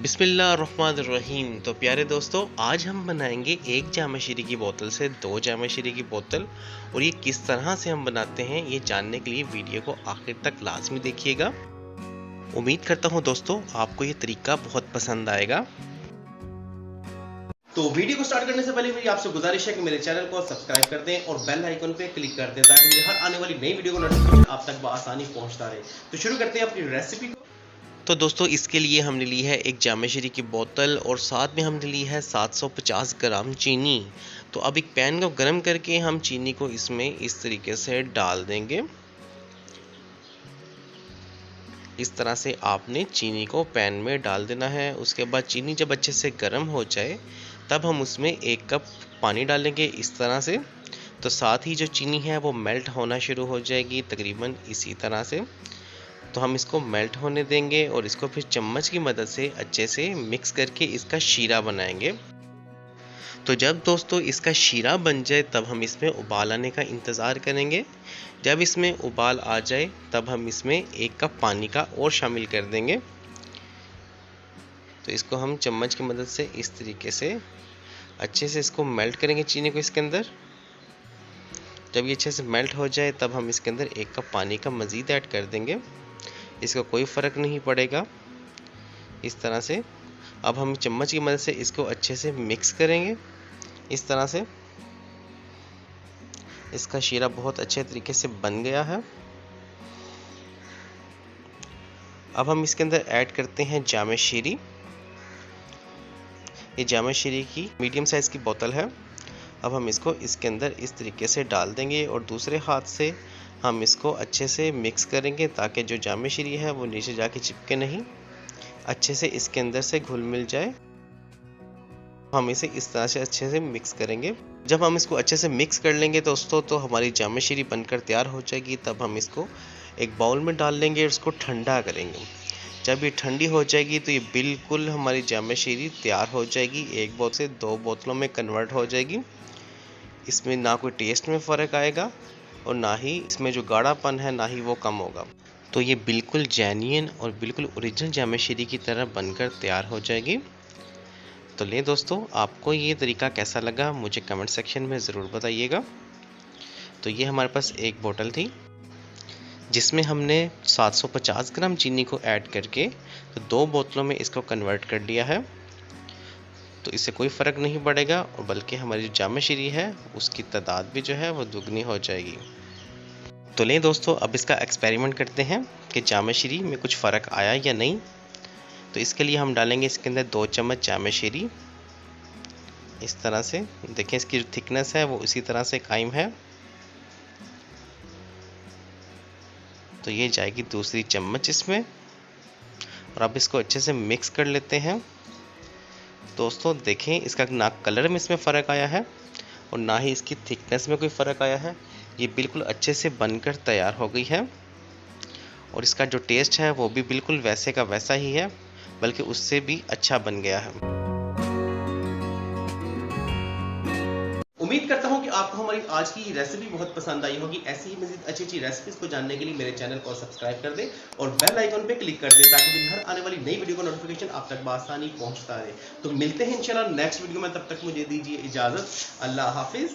बिस्मिल्लाहिर्रहमानिर्रहीम। तो प्यारे दोस्तों, आज हम बनाएंगे एक जामा शीरी की बोतल से दो जामा शीरी की बोतल। और ये किस तरह से हम बनाते हैं ये जानने के लिए वीडियो को आखिर तक लाजमी देखिएगा। उम्मीद करता हूँ दोस्तों आपको ये तरीका बहुत पसंद आएगा। तो वीडियो को स्टार्ट करने से पहले मेरी आपसे गुजारिश है कि मेरे चैनल को सब्सक्राइब कर दें और बेल आइकन पे क्लिक कर दें ताकि मेरी हर आने वाली नई वीडियो को नोटिफिकेशन आप तक बआसानी पहुंचता रहे। तो शुरू करते हैं अपनी रेसिपी को। तो दोस्तों, इसके लिए हमने ली है एक जामा शीरी की बोतल और साथ में हमने ली है 750 ग्राम चीनी। तो अब एक पैन को गर्म करके हम चीनी को इसमें इस तरीके से डाल देंगे। इस तरह से आपने चीनी को पैन में डाल देना है। उसके बाद चीनी जब अच्छे से गर्म हो जाए तब हम उसमें 1 कप पानी डालेंगे इस तरह से। तो साथ ही जो चीनी है वो मेल्ट होना शुरू हो जाएगी तकरीबन इसी तरह से। तो हम इसको मेल्ट होने देंगे और इसको फिर चम्मच की मदद से अच्छे से मिक्स करके इसका शीरा बनाएंगे। तो जब दोस्तों इसका शीरा बन जाए तब हम इसमें उबाल आने का इंतज़ार करेंगे। जब इसमें उबाल आ जाए तब हम इसमें 1 कप पानी का और शामिल कर देंगे। तो इसको हम चम्मच की मदद से इस तरीके से अच्छे से इसको मेल्ट करेंगे चीनी को इसके अंदर। जब ये अच्छे से मेल्ट हो जाए तब हम इसके अंदर 1 कप पानी का मज़ीद ऐड कर देंगे। इसका कोई फ़र्क नहीं पड़ेगा इस तरह से। अब हम चम्मच की मदद से इसको अच्छे से मिक्स करेंगे इस तरह से। इसका शीरा बहुत अच्छे तरीके से बन गया है। अब हम इसके अंदर ऐड करते हैं जामा शीरी। ये जामा शीरी की मीडियम साइज़ की बोतल है। अब हम इसको इसके अंदर इस तरीके से डाल देंगे और दूसरे हाथ से हम इसको अच्छे से मिक्स करेंगे ताकि जो जामा शीरी है वो नीचे जाके चिपके नहीं, अच्छे से इसके अंदर से घुल मिल जाए। हम इसे इस तरह से अच्छे से मिक्स करेंगे। जब हम इसको अच्छे से मिक्स कर लेंगे दोस्तों तो हमारी जामा शीरी बनकर तैयार हो जाएगी। तब हम इसको एक बाउल में डाल लेंगे और इसको ठंडा करेंगे। जब ये ठंडी हो जाएगी तो ये बिल्कुल हमारी जामा शीरी तैयार हो जाएगी। एक बोतल से 2 बोतलों में कन्वर्ट हो जाएगी। इसमें ना कोई टेस्ट में फ़र्क आएगा और ना ही इसमें जो गाढ़ापन है ना ही वो कम होगा। तो ये बिल्कुल जेन्युइन और बिल्कुल ओरिजिनल जामा शीरी की तरह बनकर तैयार हो जाएगी। तो ले दोस्तों, आपको ये तरीका कैसा लगा मुझे कमेंट सेक्शन में ज़रूर बताइएगा। तो ये हमारे पास एक बोतल थी जिसमें हमने 750 ग्राम चीनी को ऐड करके तो 2 बोतलों में इसको कन्वर्ट कर दिया है। तो इससे कोई फ़र्क नहीं पड़ेगा और बल्कि हमारी जो जामा शीरी है उसकी तादाद भी जो है वो दुगनी हो जाएगी। तो लें दोस्तों, अब इसका एक्सपेरिमेंट करते हैं कि जामा शीरी में कुछ फ़र्क आया या नहीं। तो इसके लिए हम डालेंगे इसके अंदर 2 चम्मच जामा शीरी इस तरह से। देखें इसकी जो थिकनेस है वो इसी तरह से कायम है। तो ये जाएगी दूसरी चम्मच इसमें और अब इसको अच्छे से मिक्स कर लेते हैं। दोस्तों देखें, इसका ना कलर में इसमें फ़र्क आया है और ना ही इसकी थिकनेस में कोई फ़र्क आया है। ये बिल्कुल अच्छे से बनकर तैयार हो गई है और इसका जो टेस्ट है वो भी बिल्कुल वैसे का वैसा ही है, बल्कि उससे भी अच्छा बन गया है। उम्मीद करता हूं कि आपको हमारी आज की रेसिपी बहुत पसंद आई होगी। ऐसी ही मज़ीद अच्छी रेसिपीज़ को जानने के लिए मेरे चैनल को सब्सक्राइब कर दें और बेल आइकन पे क्लिक कर दें ताकि मेरी हर आने वाली नई वीडियो का नोटिफिकेशन आप तक बआसानी पहुंचता रहे। तो मिलते हैं इंशाल्लाह नेक्स्ट वीडियो में, तब तक मुझे दीजिए इजाज़त। अल्लाह हाफिज़।